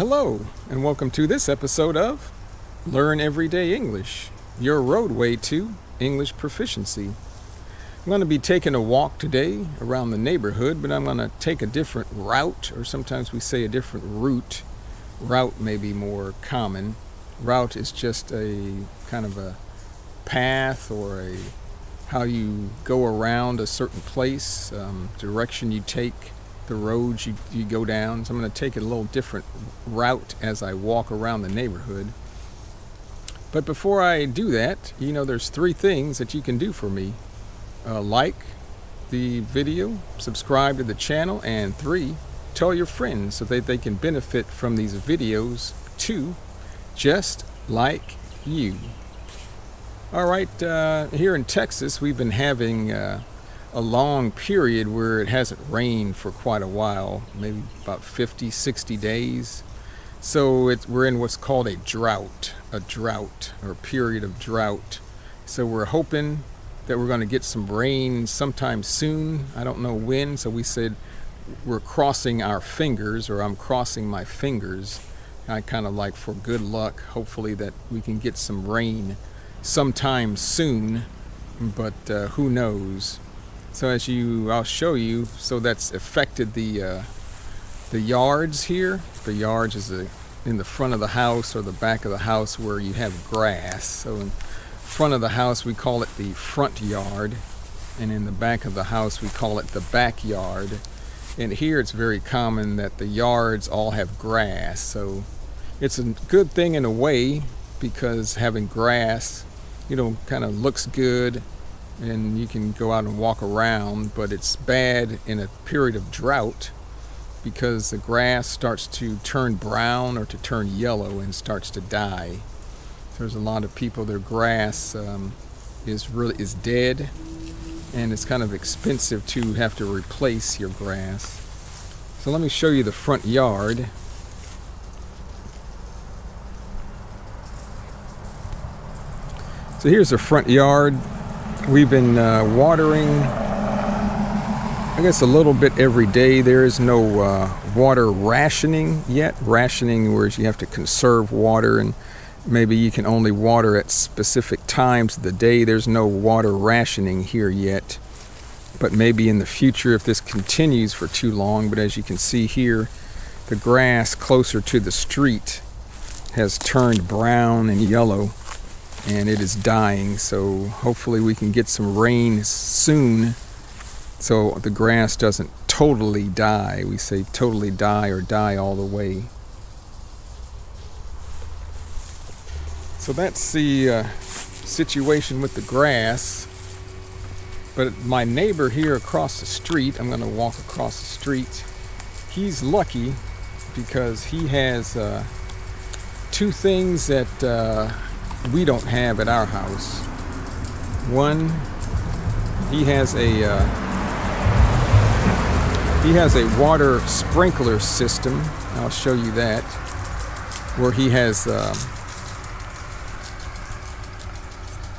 Hello, and welcome to this episode of Learn Everyday English, your roadway to English proficiency. I'm going to be taking a walk today around the neighborhood, but I'm going to take a different route, or sometimes we say a different route. Route may be more common. Route is just a kind of a path or how you go around a certain place, direction you take, the roads you go down. So I'm going to take a little different route as I walk around the neighborhood. But before I do that, there's 3 things that you can do for me. Like the video, subscribe to the channel, and 3, tell your friends so that they can benefit from these videos too, just like you. All right, here in Texas, we've been having a long period where it hasn't rained for quite a while, maybe about 50, 60 days. So we're in what's called a drought or a period of drought. So we're hoping that we're going to get some rain sometime soon. I don't know when, so we said we're crossing our fingers, or I'm crossing my fingers. I kind of like for good luck, hopefully that we can get some rain sometime soon, but who knows. So I'll show you. So that's affected the yards here. The yards is in the front of the house or the back of the house where you have grass. So in front of the house we call it the front yard, and in the back of the house we call it the backyard. And here it's very common that the yards all have grass. So it's a good thing in a way, because having grass, kind of looks good and you can go out and walk around, but it's bad in a period of drought because the grass starts to turn brown or to turn yellow and starts to die. There's a lot of people, their grass is dead, and it's kind of expensive to have to replace your grass. So let me show you the front yard. So here's the front yard. We've been watering, I guess, a little bit every day. There is no water rationing yet. Rationing, whereas you have to conserve water, and maybe you can only water at specific times of the day. There's no water rationing here yet, but maybe in the future if this continues for too long. But as you can see here, the grass closer to the street has turned brown and yellow, and it is dying. So hopefully we can get some rain soon so the grass doesn't totally die. We say totally die or die all the way. So that's the situation with the grass. But my neighbor here across the street, I'm going to walk across the street, he's lucky because he has 2 things that we don't have at our house. One, he has a water sprinkler system. I'll show you that, where he has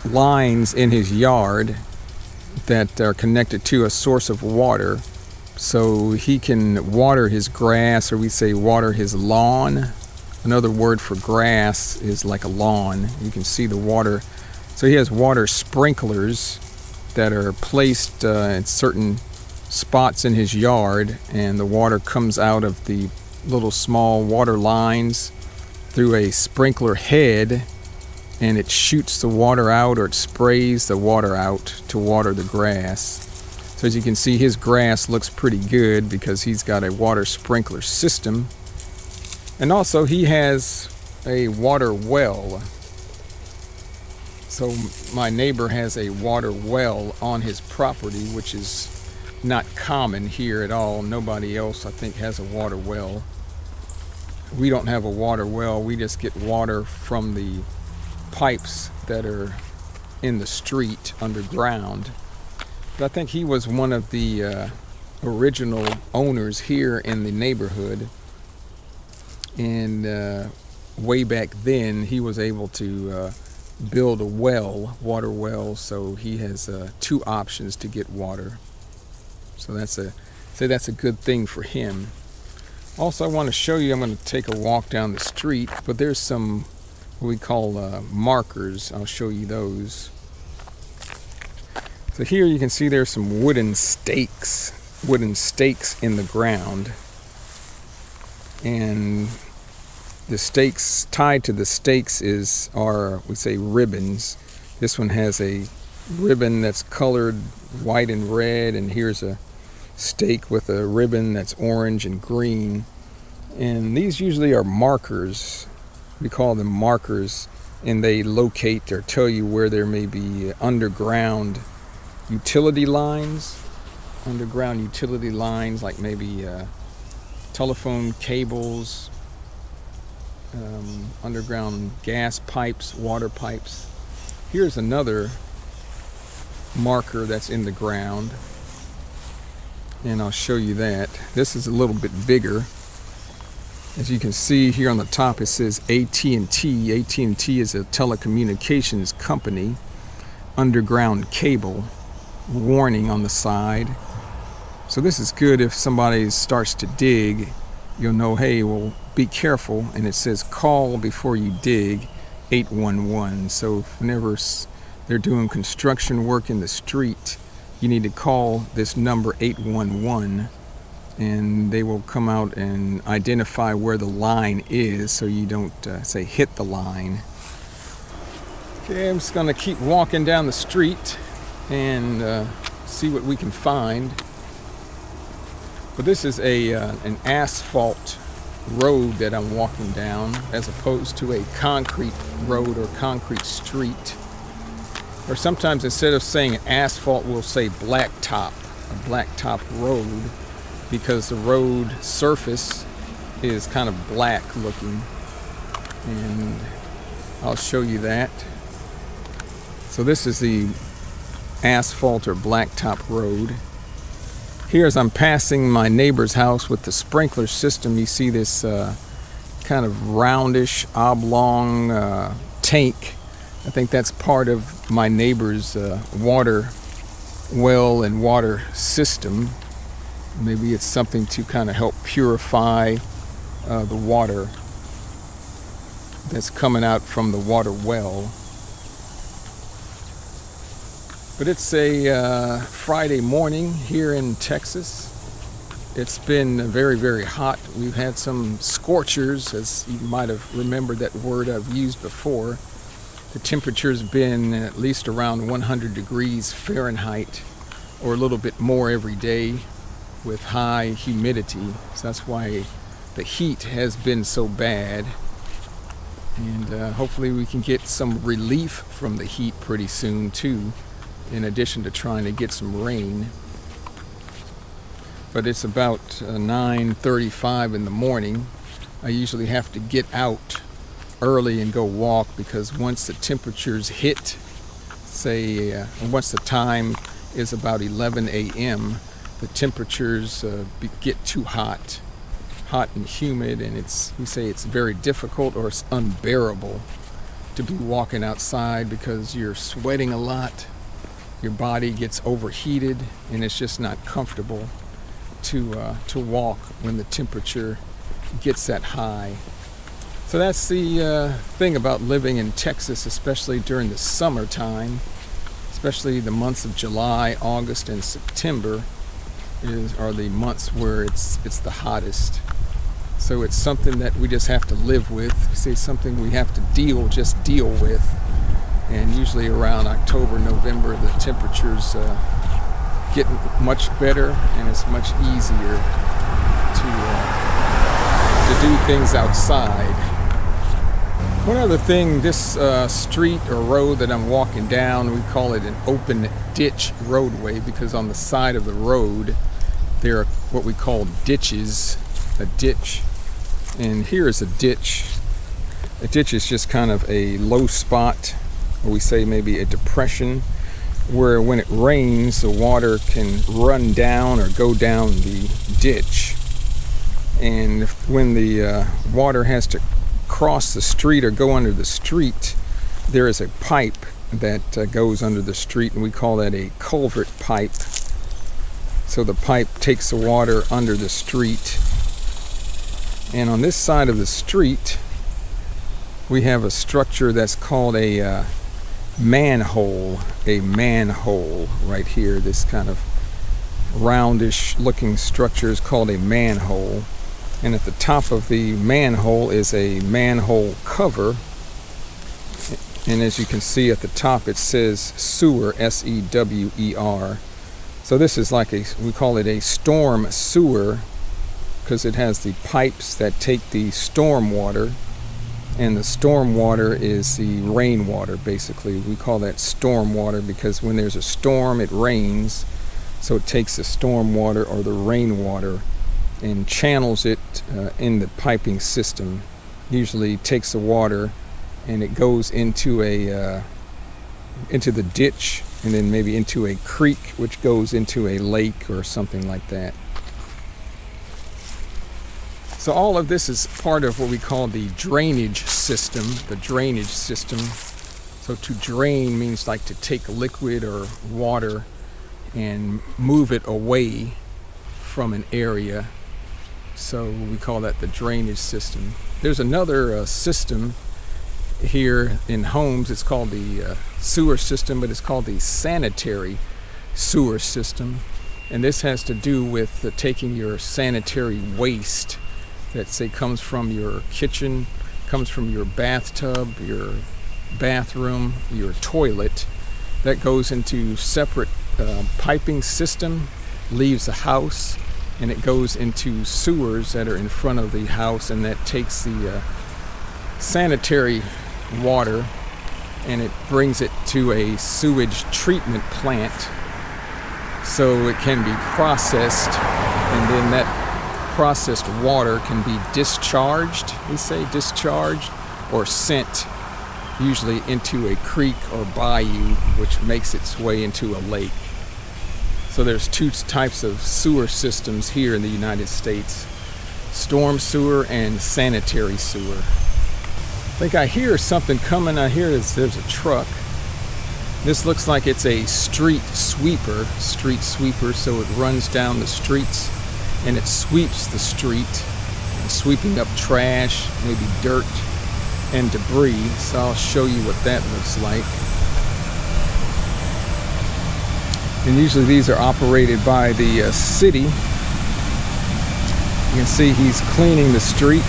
lines in his yard that are connected to a source of water, so he can water his grass, or we say water his lawn. Another word for grass is like a lawn. You can see the water. So he has water sprinklers that are placed in certain spots in his yard, and the water comes out of the little small water lines through a sprinkler head, and it shoots the water out, or it sprays the water out to water the grass. So as you can see, his grass looks pretty good because he's got a water sprinkler system. And also he has a water well. So my neighbor has a water well on his property, which is not common here at all. Nobody else, I think, has a water well. We don't have a water well. We just get water from the pipes that are in the street underground. But I think he was one of the original owners here in the neighborhood. And way back then, he was able to build a water well, so he has 2 options to get water. So that's a good thing for him. Also, I want to show you, I'm going to take a walk down the street, but there's some what we call markers. I'll show you those. So here you can see there's some wooden stakes in the ground. And the stakes, tied to the stakes are, we say, ribbons. This one has a ribbon that's colored white and red, and here's a stake with a ribbon that's orange and green. And these usually are markers. We call them markers, and they locate or tell you where there may be underground utility lines. Underground utility lines, like maybe telephone cables, underground gas pipes, water pipes. Here's another marker that's in the ground, and I'll show you that. This is a little bit bigger. As you can see here on the top, it says AT&T. AT&T is a telecommunications company. Underground cable, warning on the side. So this is good if somebody starts to dig. You'll know, hey, well, be careful. And it says call before you dig, 811. So whenever they're doing construction work in the street, you need to call this number 811, and they will come out and identify where the line is, so you don't say hit the line. Okay, I'm just going to keep walking down the street and see what we can find. But this is an asphalt road that I'm walking down, as opposed to a concrete road or concrete street. Or sometimes instead of saying asphalt, we'll say blacktop, a blacktop road, because the road surface is kind of black looking. And I'll show you that. So this is the asphalt or blacktop road. Here, as I'm passing my neighbor's house with the sprinkler system, you see this kind of roundish, oblong tank. I think that's part of my neighbor's water well and water system. Maybe it's something to kind of help purify the water that's coming out from the water well. But it's a Friday morning here in Texas. It's been very, very hot. We've had some scorchers, as you might have remembered that word I've used before. The temperature's been at least around 100 degrees Fahrenheit, or a little bit more every day, with high humidity. So that's why the heat has been so bad. And hopefully we can get some relief from the heat pretty soon too, in addition to trying to get some rain. But it's about 9:35 in the morning. I usually have to get out early and go walk, because once the temperatures hit, say, once the time is about 11 a.m., the temperatures get too hot and humid, and we say it's very difficult, or it's unbearable to be walking outside, because you're sweating a lot. Your body gets overheated, and it's just not comfortable to walk when the temperature gets that high. So that's the thing about living in Texas, especially during the summertime, especially the months of July, August, and September are the months where it's the hottest. So it's something that we just have to live with. Say something we have to deal with. And usually around October, November, the temperatures get much better, and it's much easier to do things outside. One other thing, this street or road that I'm walking down, we call it an open ditch roadway, because on the side of the road there are what we call ditches, a ditch. And here is a ditch. A ditch is just kind of a low spot, or we say maybe a depression, where when it rains the water can run down or go down the ditch. And when the water has to cross the street or go under the street, there is a pipe that goes under the street, and we call that a culvert pipe. So the pipe takes the water under the street, And on this side of the street, we have a structure that's called a manhole. A manhole right here. This kind of roundish looking structure is called a manhole. And at the top of the manhole is a manhole cover. And as you can see at the top, it says sewer, S-E-W-E-R. So this is like we call it a storm sewer, because it has the pipes that take the storm water, and the storm water is the rainwater, basically. We call that storm water because when there's a storm, it rains. So it takes the storm water or the rainwater and channels it in the piping system. Usually takes the water and it goes into into the ditch, and then maybe into a creek, which goes into a lake or something like that. So all of this is part of what we call the drainage system. The drainage system. So to drain means like to take liquid or water and move it away from an area. So we call that the drainage system. There's another system here in homes. It's called the sewer system, but it's called the sanitary sewer system. And this has to do with taking your sanitary waste that, say, comes from your kitchen, comes from your bathtub, your bathroom, your toilet, that goes into separate piping system, leaves the house, and it goes into sewers that are in front of the house, and that takes the sanitary water and it brings it to a sewage treatment plant so it can be processed, and then that processed water can be discharged, or sent usually into a creek or bayou, which makes its way into a lake. So there's two types of sewer systems here in the United States: storm sewer and sanitary sewer. I think I hear something coming. I hear there's a truck. This looks like it's a street sweeper, so it runs down the streets and it sweeps the street, sweeping up trash, maybe dirt and debris. So I'll show you what that looks like. And usually these are operated by the city. You can see he's cleaning the street.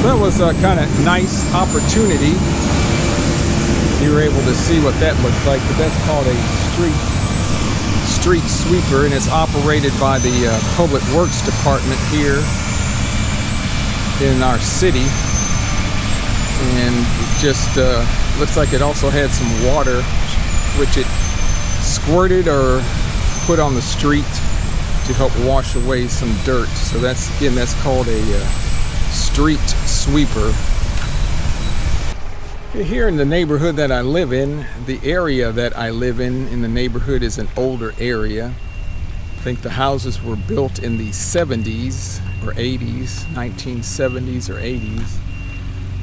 That was a kind of nice opportunity. You were able to see what that looks like, but that's called a street sweeper, and it's operated by the Public Works Department here in our city. And it just looks like it also had some water, which it squirted or put on the street to help wash away some dirt. So that's called a street sweeper. Here in the neighborhood that I live in, the area that I live in the neighborhood is an older area. I think the houses were built in the 70s or 80s, 1970s or 80s.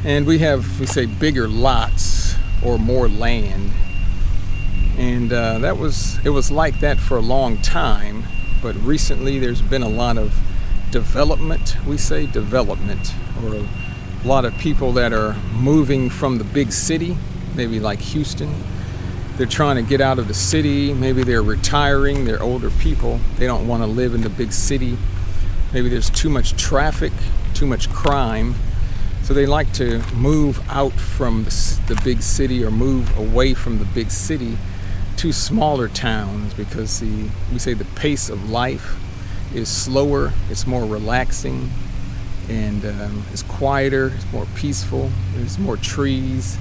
And we say bigger lots or more land. And it was like that for a long time, but recently there's been a lot of development, or a lot of people that are moving from the big city, maybe like Houston. They're trying to get out of the city. Maybe they're retiring. They're older people. They don't want to live in the big city. Maybe there's too much traffic, too much crime. So they like to move out from the big city, or move away from the big city to smaller towns, because the pace of life is slower, it's more relaxing, and it's quieter, it's more peaceful, there's more trees.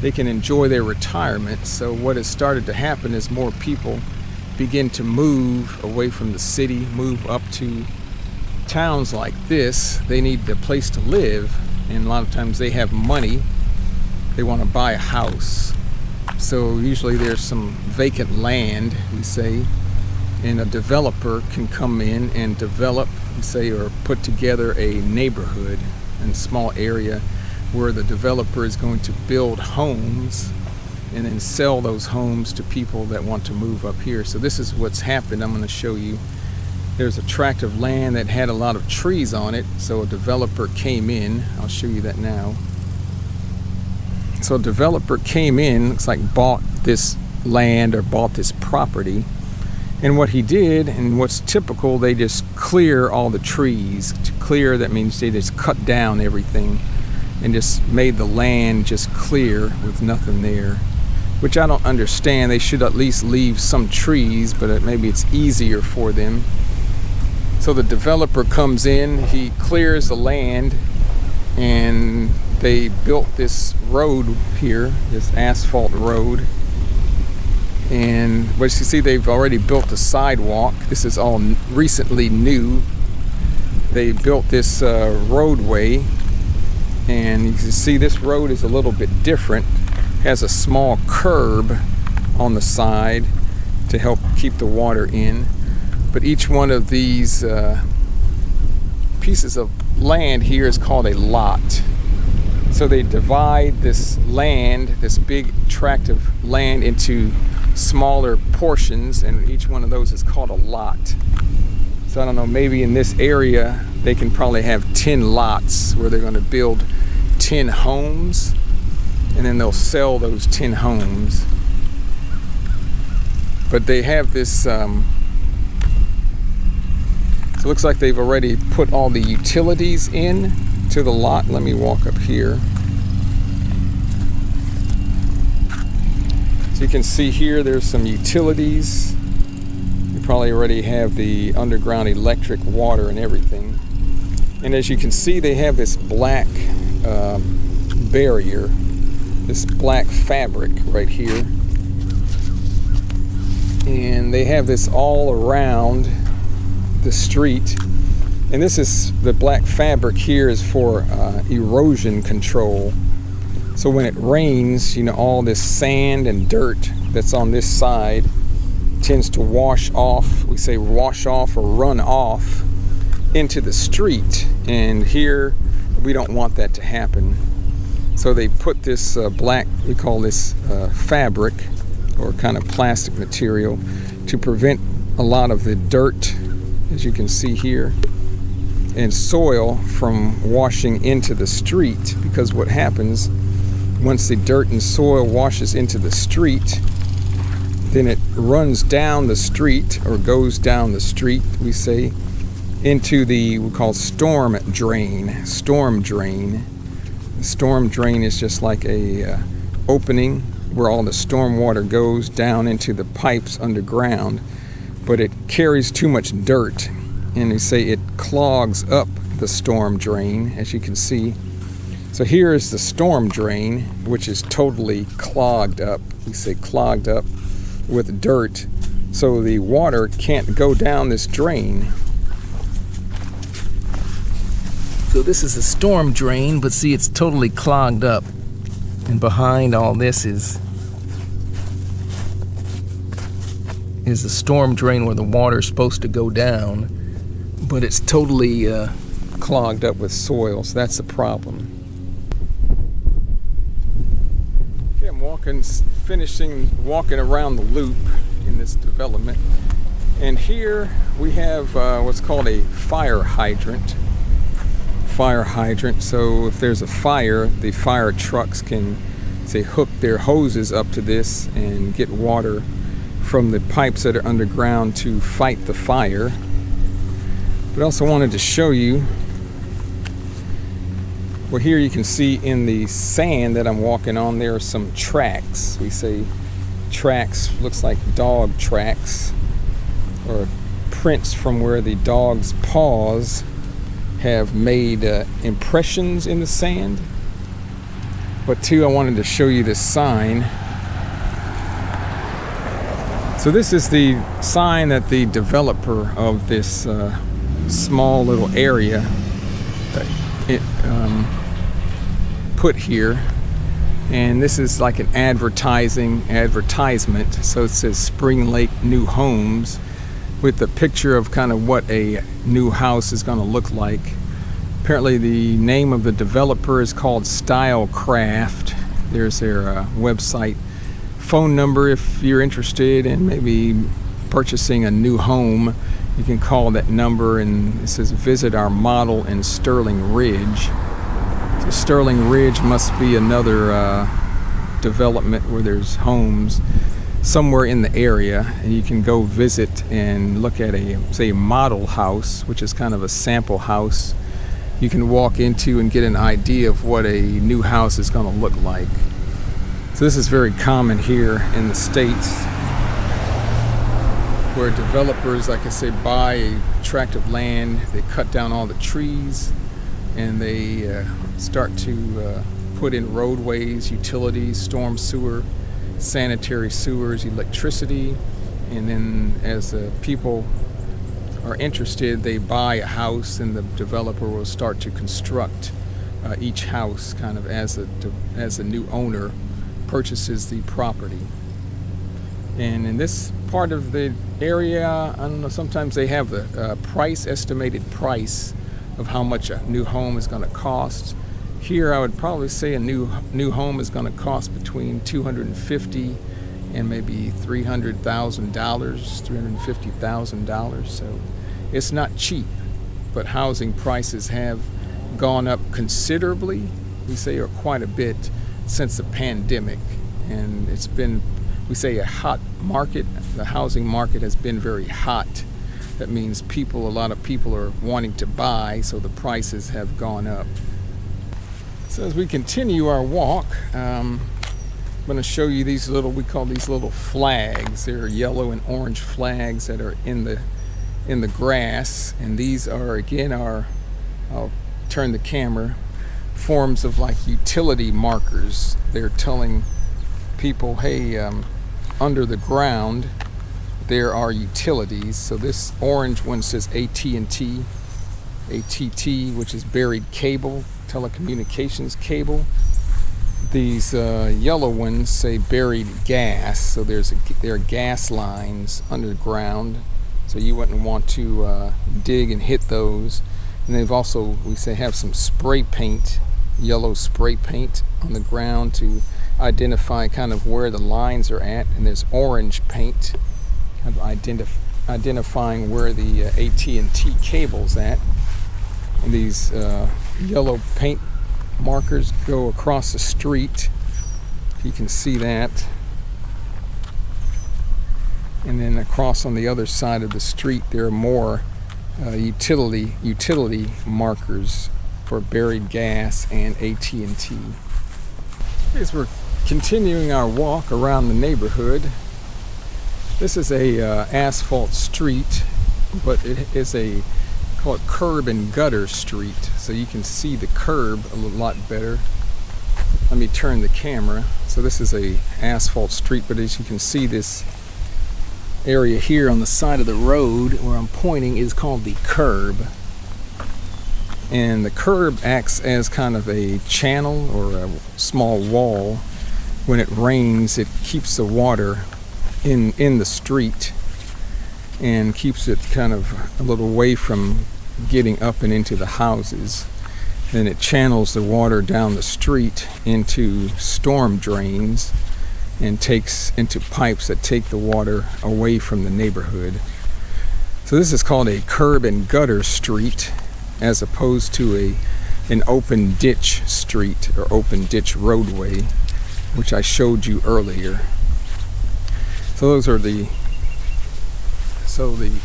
They can enjoy their retirement. So what has started to happen is more people begin to move away from the city, move up to towns like this, they need a place to live, and a lot of times they have money. They want to buy a house. So usually there's some vacant land, we say, and a developer can come in and develop, we say, or put together a neighborhood in a small area where the developer is going to build homes and then sell those homes to people that want to move up here. So this is what's happened. I'm going to show you. There's a tract of land that had a lot of trees on it, so a developer came in. I'll show you that now. So a developer came in, looks like bought this land or bought this property. And what he did, and what's typical, they just clear all the trees. To clear, that means they just cut down everything and just made the land just clear with nothing there, which I don't understand. They should at least leave some trees, but maybe it's easier for them. So the developer comes in, he clears the land, and they built this road here, this asphalt road. And what you see, they've already built a sidewalk. This is all recently new. They built this roadway, and you can see this road is a little bit different. It has a small curb on the side to help keep the water in. But each one of these pieces of land here is called a lot. So they divide this land, this big tract of land, into smaller portions, and each one of those is called a lot. So I don't know, maybe in this area they can probably have 10 lots where they're going to build 10 homes, and then they'll sell those 10 homes. But they have this, so it looks like they've already put all the utilities in to the lot. Let me walk up here. So you can see here there's some utilities. You probably already have the underground electric, water, and everything. And as you can see, they have this black barrier, this black fabric right here. And they have this all around the street. And this is, the black fabric here is for erosion control. So when it rains, you know, all this sand and dirt that's on this side tends to wash off. We say wash off or run off into the street. And here, we don't want that to happen. So they put this black, we call this fabric, or kind of plastic material, to prevent a lot of the dirt, as you can see here, and soil from washing into the street. Because what happens, once the dirt and soil washes into the street, then it runs down the street, or goes down the street, we say, into the, we call storm drain. Storm drain. The storm drain is just like a opening where all the storm water goes down into the pipes underground, but it carries too much dirt, and they say it clogs up the storm drain, as you can see. So here is the storm drain, which is totally clogged up. We say clogged up with dirt, so the water can't go down this drain. So this is the storm drain, but see, it's totally clogged up. And behind all this is the storm drain where the water is supposed to go down, but it's totally clogged up with soil, so that's the problem. Okay, I'm finishing walking around the loop in this development, and here we have what's called a fire hydrant. So if there's a fire, the fire trucks can, say, hook their hoses up to this and get water from the pipes that are underground to fight the fire. But I also wanted to show you, well, here you can see in the sand that I'm walking on, there are some tracks. We say tracks, looks like dog tracks, or prints from where the dog's paws have made impressions in the sand. But too, I wanted to show you this sign. So this is the sign that the developer of this small little area that it put here, and this is like an advertisement. So it says Spring Lake New Homes, with the picture of kind of what a new house is going to look like. Apparently the name of the developer is called Stylecraft. There's their website. Phone number if you're interested in maybe purchasing a new home. You can call that number, and it says visit our model in Sterling Ridge. So Sterling Ridge must be another development where there's homes somewhere in the area, and you can go visit and look at a model house, which is kind of a sample house you can walk into and get an idea of what a new house is going to look like. So this is very common here in the States, where developers, like I say, buy a tract of land, they cut down all the trees, and they start to put in roadways, utilities, storm sewer, sanitary sewers, electricity, and then as people are interested, they buy a house, and the developer will start to construct each house kind of as a new owner purchases the property. And in this part of the area, I don't know, sometimes they have the estimated price of how much a new home is going to cost. Here I would probably say a new home is going to cost between $250,000 and maybe $300,000, $350,000. So it's not cheap, but housing prices have gone up considerably, we say, or quite a bit, since the pandemic. And it's been, we say, a hot market. The housing market has been very hot. That means a lot of people are wanting to buy, so the prices have gone up. So as we continue our walk, I'm going to show you these we call these little flags. They're yellow and orange flags that are in the grass, and these are, again, I'll turn the camera, forms of like utility markers. They're telling people, hey, under the ground there are utilities. So this orange one says AT&T, ATT, which is buried cable, telecommunications cable. These yellow ones say buried gas. So there are gas lines under the ground, so you wouldn't want to dig and hit those. And they've also, we say, have some spray paint, yellow spray paint on the ground to identify kind of where the lines are at. And there's orange paint kind of identifying where the AT&T cable's at. And these yellow paint markers go across the street. You can see that. And then across on the other side of the street there are more utility markers for buried gas and AT&T. As we're continuing our walk around the neighborhood, this is a asphalt street, but it is call it curb and gutter street, so you can see the curb a lot better. Let me turn the camera. So this is a asphalt street, but as you can see, this area here on the side of the road where I'm pointing is called the curb. And the curb acts as kind of a channel or a small wall. When it rains, it keeps the water in the street and keeps it kind of a little away from getting up and into the houses. Then it channels the water down the street into storm drains and takes into pipes that take the water away from the neighborhood. So this is called a curb and gutter street, as opposed to an open ditch street or open ditch roadway, which I showed you earlier. So the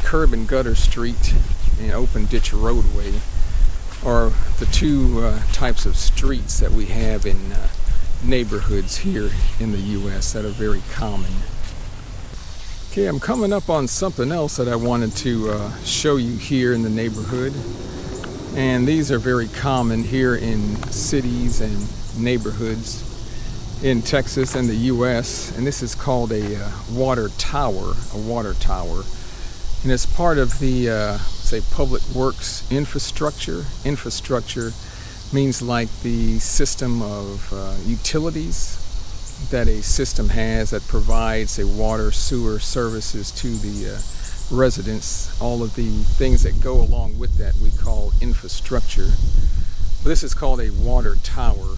curb and gutter street and open ditch roadway are the two types of streets that we have in neighborhoods here in the U.S. that are very common. Okay, I'm coming up on something else that I wanted to show you here in the neighborhood. And these are very common here in cities and neighborhoods in Texas and the U.S. And this is called a water tower. And it's part of the say public works infrastructure. Infrastructure means like the system of utilities that a system has that provides a water, sewer services to the residents. All of the things that go along with that we call infrastructure. This is called a water tower,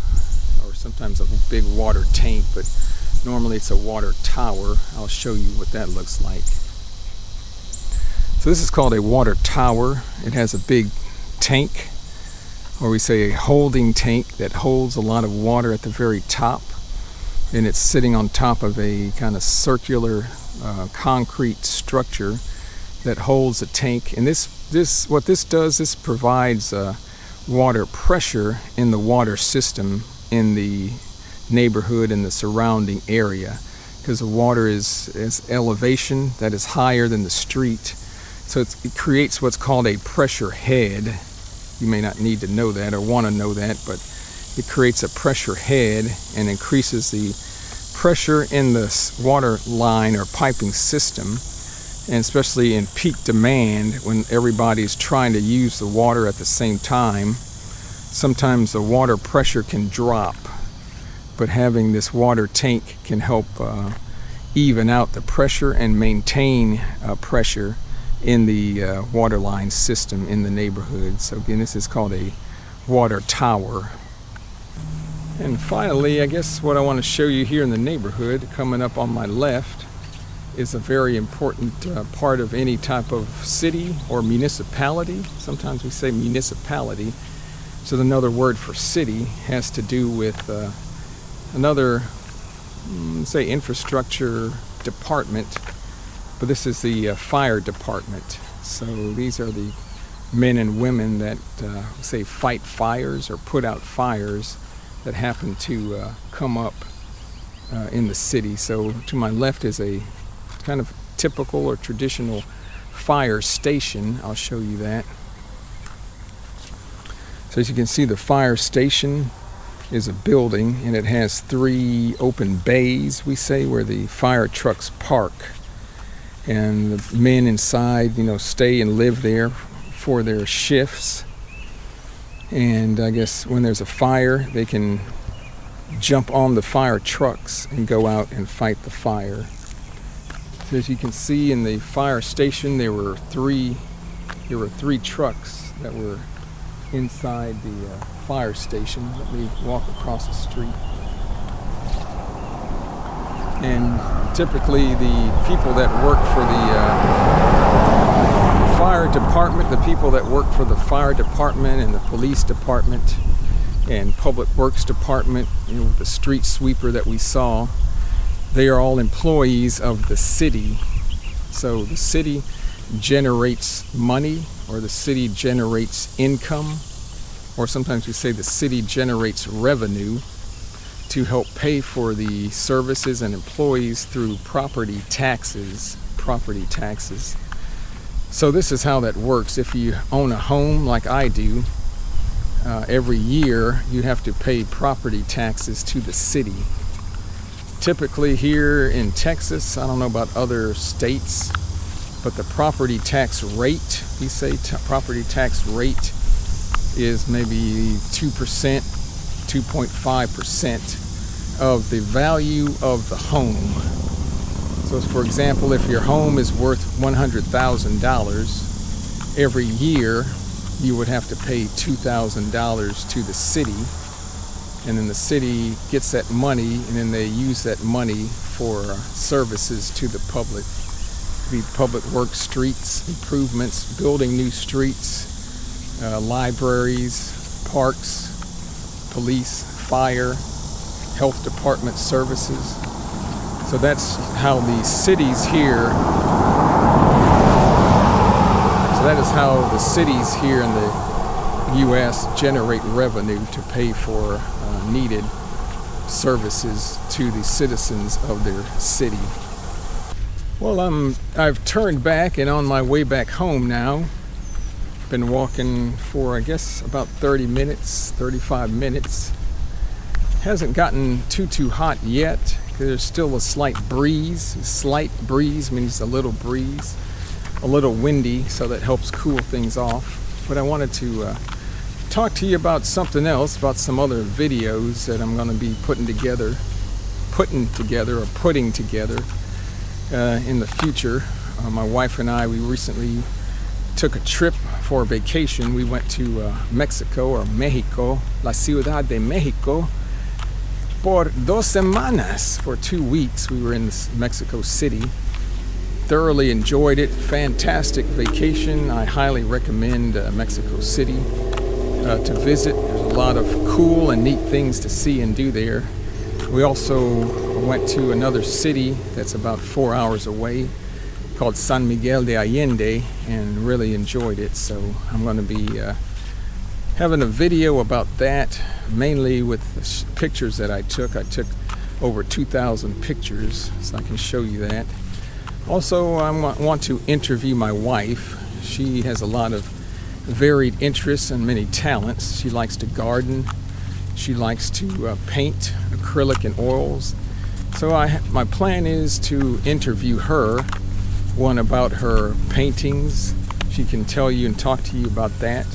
or sometimes a big water tank, but normally it's a water tower. I'll show you what that looks like. So this is called a water tower. It has a big tank, or we say a holding tank, that holds a lot of water at the very top, and it's sitting on top of a kind of circular concrete structure that holds a tank. And what this does, this provides water pressure in the water system in the neighborhood and the surrounding area, because the water is elevation that is higher than the street. So it creates what's called a pressure head. You may not need to know that or want to know that, but it creates a pressure head and increases the pressure in the water line or piping system, and especially in peak demand when everybody's trying to use the water at the same time. Sometimes the water pressure can drop, but having this water tank can help even out the pressure and maintain pressure in the water line system in the neighborhood. So again, this is called a water tower. And finally, I guess what I want to show you here in the neighborhood, coming up on my left, is a very important part of any type of city or municipality. Sometimes we say municipality. So another word for city has to do with another, say, infrastructure department, but this is the fire department. So these are the men and women that say fight fires or put out fires that happen to come up in the city. So to my left is a kind of typical or traditional fire station. I'll show you that. So as you can see, the fire station is a building, and it has 3 open bays, we say, where the fire trucks park. And the men inside, stay and live there for their shifts. And I guess when there's a fire, they can jump on the fire trucks and go out and fight the fire. So as you can see in the fire station, there were three trucks that were inside the fire station. Let me walk across the street. And typically the people that work for the fire department, the people that work for the fire department and the police department and public works department, the street sweeper that we saw, they are all employees of the city. So the city generates money, or the city generates income, or sometimes we say the city generates revenue to help pay for the services and employees through property taxes. So this is how that works. If you own a home like I do, every year you have to pay property taxes to the city. Typically here in Texas, I don't know about other states, but the property tax rate, we say property tax rate is maybe 2%, 2.5% of the value of the home. So for example, if your home is worth $100,000, every year you would have to pay $2,000 to the city, and then the city gets that money, and then they use that money for services to the public. The public works, streets improvements, building new streets, libraries, parks, police, fire, health department services. So that's how the cities here, in the U.S. generate revenue to pay for needed services to the citizens of their city. Well, I've turned back and on my way back home now. Been walking for, I guess, about 30 minutes, 35 minutes. Hasn't gotten too hot yet. There's still a slight breeze. A slight breeze means a little breeze. a little windy, so that helps cool things off. But I wanted to talk to you about something else, about some other videos that I'm going to be putting together in the future. My wife and I, we recently took a trip for a vacation. We went to Mexico, or Mexico, la Ciudad de Mexico, por 2 semanas. For 2 weeks we were in Mexico City. Thoroughly enjoyed it. Fantastic vacation. I highly recommend Mexico City to visit. There's a lot of cool and neat things to see and do there. We also went to another city that's about 4 hours away, called San Miguel de Allende, and really enjoyed it. So I'm going to be having a video about that, mainly with the pictures that I took. I took over 2,000 pictures, so I can show you that. Also, I want to interview my wife. She has a lot of varied interests and many talents. She likes to garden. She likes to paint acrylic and oils. So my plan is to interview her, one about her paintings. She can tell you and talk to you about that.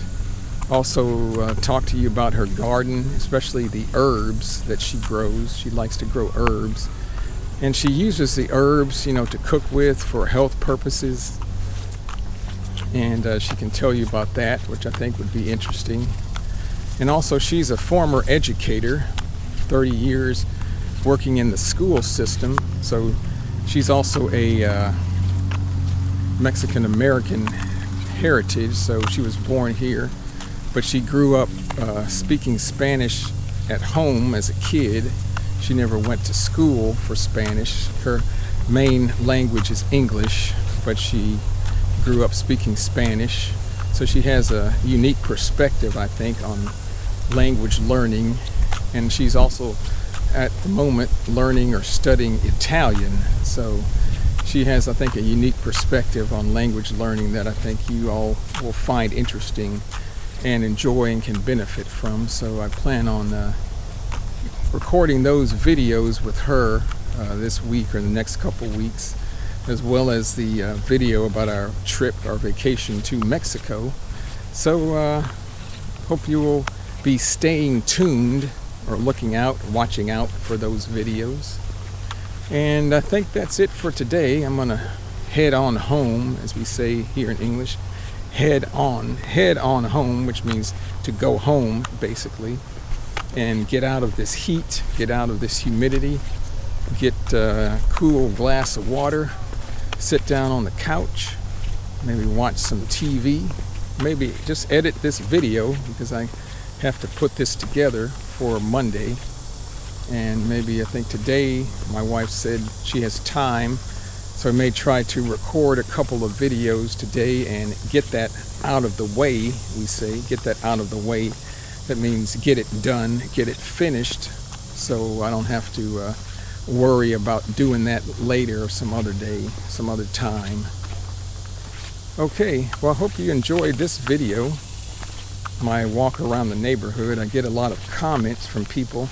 Also talk to you about her garden, especially the herbs that she grows. She likes to grow herbs. And she uses the herbs, to cook with for health purposes. And she can tell you about that, which I think would be interesting. And also, she's a former educator, 30 years working in the school system. So she's also a Mexican-American heritage. So she was born here, but she grew up speaking Spanish at home as a kid. She never went to school for Spanish. Her main language is English, but she grew up speaking Spanish. So she has a unique perspective, I think, on language learning. And she's also, at the moment, learning or studying Italian. So she has, I think, a unique perspective on language learning that I think you all will find interesting and enjoy and can benefit from. So I plan on recording those videos with her this week or the next couple weeks, as well as the video about our trip, our vacation to Mexico. So hope you will be staying tuned or looking out, watching out for those videos. And I think that's it for today. I'm going to head on home, as we say here in English. Head on home, which means to go home, basically. And get out of this heat, get out of this humidity, get a cool glass of water, sit down on the couch, maybe watch some TV, maybe just edit this video because I have to put this together for Monday. And maybe, I think today, my wife said she has time, so I may try to record a couple of videos today and get that out of the way, we say, get that out of the way. That means get it done, get it finished, so I don't have to worry about doing that later or some other day, some other time. Okay, well, I hope you enjoyed this video, my walk around the neighborhood. I get a lot of comments from people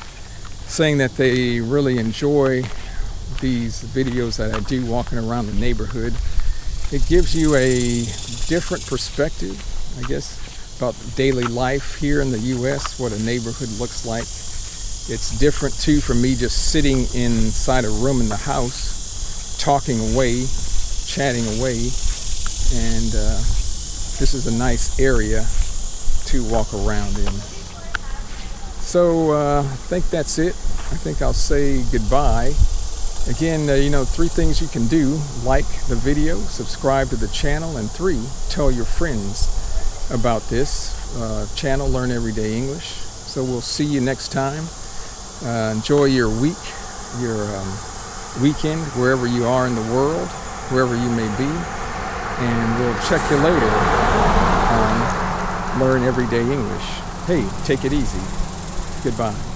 saying that they really enjoy these videos that I do walking around the neighborhood. It gives you a different perspective, I guess, about daily life here in the U.S., what a neighborhood looks like. It's different, too, from me just sitting inside a room in the house, talking away, chatting away. And this is a nice area to walk around in. So I think that's it. I think I'll say goodbye. Again, 3 things you can do: like the video, subscribe to the channel, and 3, tell your friends about this channel, Learn Everyday English. So we'll see you next time. Enjoy your week, your weekend, wherever you are in the world, wherever you may be. And we'll check you later on Learn Everyday English. Hey, take it easy. Goodbye.